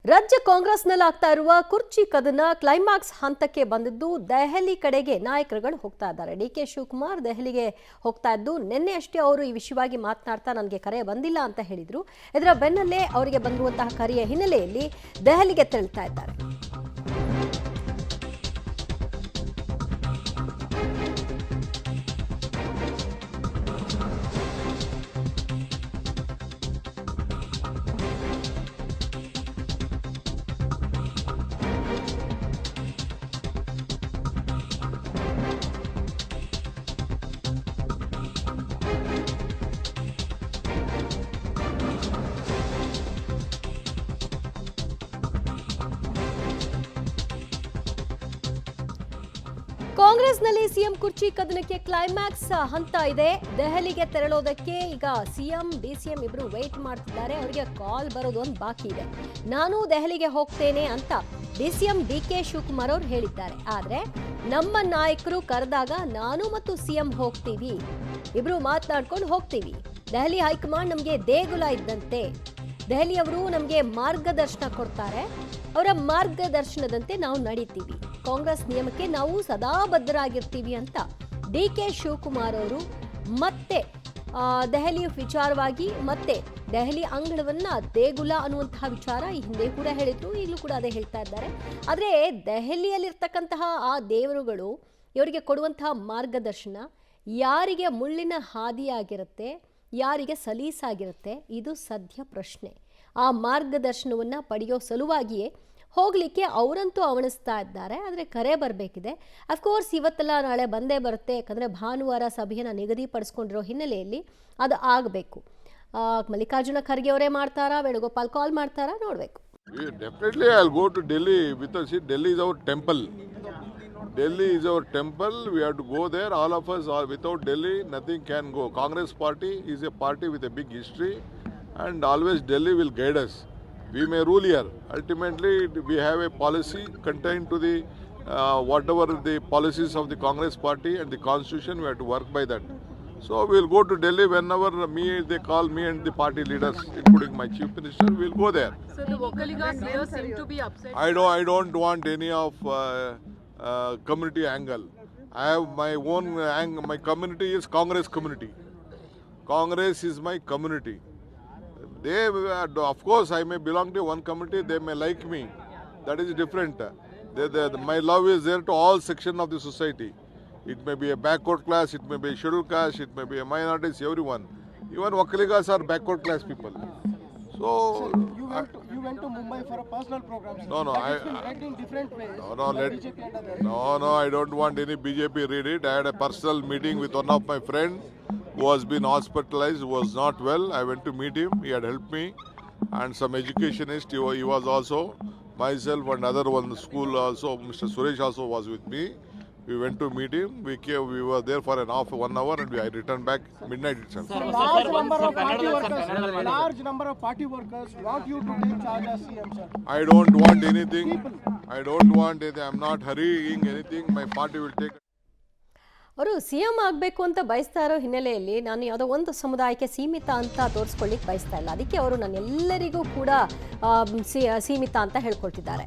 ರಾಜ್ಯ ಕಾಂಗ್ರೆಸ್ನಲ್ಲಿ ಆಗ್ತಾ ಇರುವ ಕುರ್ಚಿ ಕದನ ಕ್ಲೈಮ್ಯಾಕ್ಸ್ ಹಂತಕ್ಕೆ ಬಂದಿದ್ದು ದೆಹಲಿ ಕಡೆಗೆ ನಾಯಕರುಗಳು ಹೋಗ್ತಾ ಇದ್ದಾರೆ. ಡಿಕೆ ಶಿವಕುಮಾರ್ ದೆಹಲಿಗೆ ಹೋಗ್ತಾ ಇದ್ದು ನಿನ್ನೆ ಅಷ್ಟೇ ಅವರು ಈ ವಿಷಯವಾಗಿ ಮಾತನಾಡ್ತಾ ನನಗೆ ಕರೆ ಬಂದಿಲ್ಲ ಅಂತ ಹೇಳಿದ್ರು. ಇದರ ಬೆನ್ನಲ್ಲೇ ಅವರಿಗೆ ಬಂದಿರುವಂತಹ ಕರೆಯ ಹಿನ್ನೆಲೆಯಲ್ಲಿ ದೆಹಲಿಗೆ ತೆರಳುತ್ತಾ ಇದ್ದಾರೆ. ಕಾಂಗ್ರೆಸ್ನಲ್ಲಿ ಸಿಎಂ ಕುರ್ಚಿ ಕದನಕ್ಕೆ ಕ್ಲೈಮ್ಯಾಕ್ಸ್ ಹಂತ ಇದೆ. ದೆಹಲಿಗೆ ತೆರಳೋದಕ್ಕೆ ಈಗ ಸಿಎಂ ಡಿಸಿಎಂ ಇಬ್ರು ವೇಟ್ ಮಾಡ್ತಿದ್ದಾರೆ. ಅವರಿಗೆ ಕಾಲ್ ಬರೋದು ಒಂದು ಬಾಕಿ ಇದೆ. ನಾನು ದೆಹಲಿಗೆ ಹೋಗ್ತೇನೆ ಅಂತ ಡಿಸಿಎಂ ಡಿಕೆ ಶಿವಕುಮಾರ್ ಅವರು ಹೇಳಿದ್ದಾರೆ. ಆದ್ರೆ ನಮ್ಮ ನಾಯಕರು ಕರೆದಾಗ ನಾನು ಮತ್ತು ಸಿಎಂ ಹೋಗ್ತೀವಿ, ಇಬ್ರು ಮಾತನಾಡ್ಕೊಂಡು ಹೋಗ್ತೀವಿ. ದೆಹಲಿ ಹೈಕಮಾಂಡ್ ನಮಗೆ ದೇಗುಲ ಇದ್ದಂತೆ, ದೆಹಲಿಯವರು ನಮಗೆ ಮಾರ್ಗದರ್ಶನ ಕೊಡ್ತಾರೆ, ಅವರ ಮಾರ್ಗದರ್ಶನದಂತೆ ನಾವು ನಡೀತೀವಿ. ಕಾಂಗ್ರೆಸ್ ನಿಯಮಕ್ಕೆ ನಾವು ಸದಾ ಬದ್ಧರಾಗಿರ್ತೀವಿ ಅಂತ ಡಿಕೆ ಶಿವಕುಮಾರ್ ಅವರು ಮತ್ತೆ ದೆಹಲಿ ವಿಚಾರವಾಗಿ ಮತ್ತೆ ದೆಹಲಿ ಅಂಗಳವನ್ನ ದೇಗುಲ ಅನ್ನುವಂತಹ ವಿಚಾರ ಈ ಹಿಂದೆ ಕೂಡ ಹೇಳಿದ್ರು, ಈಗಲೂ ಕೂಡ ಅದೇ ಹೇಳ್ತಾ ಇದ್ದಾರೆ. ಆದರೆ ದೆಹಲಿಯಲ್ಲಿರ್ತಕ್ಕಂತಹ ಆ ದೇವರುಗಳು ಇವರಿಗೆ ಕೊಡುವಂತಹ ಮಾರ್ಗದರ್ಶನ ಯಾರಿಗೆ ಮುಳ್ಳಿನ ಹಾದಿಯಾಗಿರುತ್ತೆ, ಯಾರಿಗೆ ಸಲೀಸಾಗಿರುತ್ತೆ, ಇದು ಸದ್ಯ ಪ್ರಶ್ನೆ. ಆ ಮಾರ್ಗದರ್ಶನವನ್ನ ಪಡೆಯೋ ಸಲುವಾಗಿಯೇ ಹೋಗ್ಲಿಕ್ಕೆ ಅವರಂತೂ ಅವಣಿಸ್ತಾ ಇದ್ದಾರೆ. ಆದರೆ ಕರೆ ಬರಬೇಕಿದೆ. ಅಫ್ಕೋರ್ಸ್ ಇವತ್ತೆಲ್ಲ ನಾಳೆ ಬಂದೇ ಬರುತ್ತೆ, ಯಾಕಂದರೆ ಭಾನುವಾರ ಸಭೆಯನ್ನು ನಿಗದಿಪಡಿಸ್ಕೊಂಡಿರೋ ಹಿನ್ನೆಲೆಯಲ್ಲಿ ಅದು ಆಗಬೇಕು. ಮಲ್ಲಿಕಾರ್ಜುನ ಖರ್ಗೆ ಅವರೇ ಮಾಡ್ತಾರಾ, ವೇಣುಗೋಪಾಲ್ ಕಾಲ್ ಮಾಡ್ತಾರಾ, ನೋಡಬೇಕು. Definitely I'll go to Delhi because Delhi is our temple. Delhi is our temple. We have to go there. All of us are without Delhi, nothing can go. Congress party is a party with a big history and always Delhi will guide us. We may rule here. Ultimately, we have a policy contained to the whatever the policies of the Congress party and the constitution. We have to work by that. So we will go to Delhi whenever they call me and the party leaders, including my chief minister. We will go there. So the Vocaligas here seem to be upset. I don't want any of community angle. I have my own angle. My community is Congress community. Congress is my community. They, of course, I may belong to one community. They may like me. That is different. My love is there to all sections of the society. It may be a backward class, it may be a scheduled caste, it may be a minorities, everyone. Even Vakaligas are backward class people. So you went to Mumbai for a personal program. Sir. No, that has been read in different ways. No, I don't want any BJP read it. I had a personal meeting with one of my friends who has been hospitalized, who was not well. I went to meet him. He had helped me, and some educationist. He was also myself and other one school also. Mr. Suresh also was with me. We went to meet him. We were there for 1 hour and I returned back midnight itself. Large number of party workers want you to take charge as CM, sir. I don't want anything. I'm not hurrying anything. My party will take. ಅವರು CM ಆಗಬೇಕು ಅಂತ ಬಯಸ್ತಾ ಇರೋ ಹಿನ್ನೆಲೆಯಲ್ಲಿ ನಾನು ಯಾವುದೋ ಒಂದು ಸಮುದಾಯಕ್ಕೆ ಸೀಮಿತ ಅಂತ ತೋರಿಸ್ಕೊಳ್ಳಿಕ್ಕೆ ಬಯಸ್ತಾ ಇಲ್ಲ. ಅದಕ್ಕೆ ಅವರು ನನ್ನೆಲ್ಲರಿಗೂ ಕೂಡ ಸೀಮಿತ ಅಂತ ಹೇಳ್ಕೊಳ್ತಿದ್ದಾರೆ.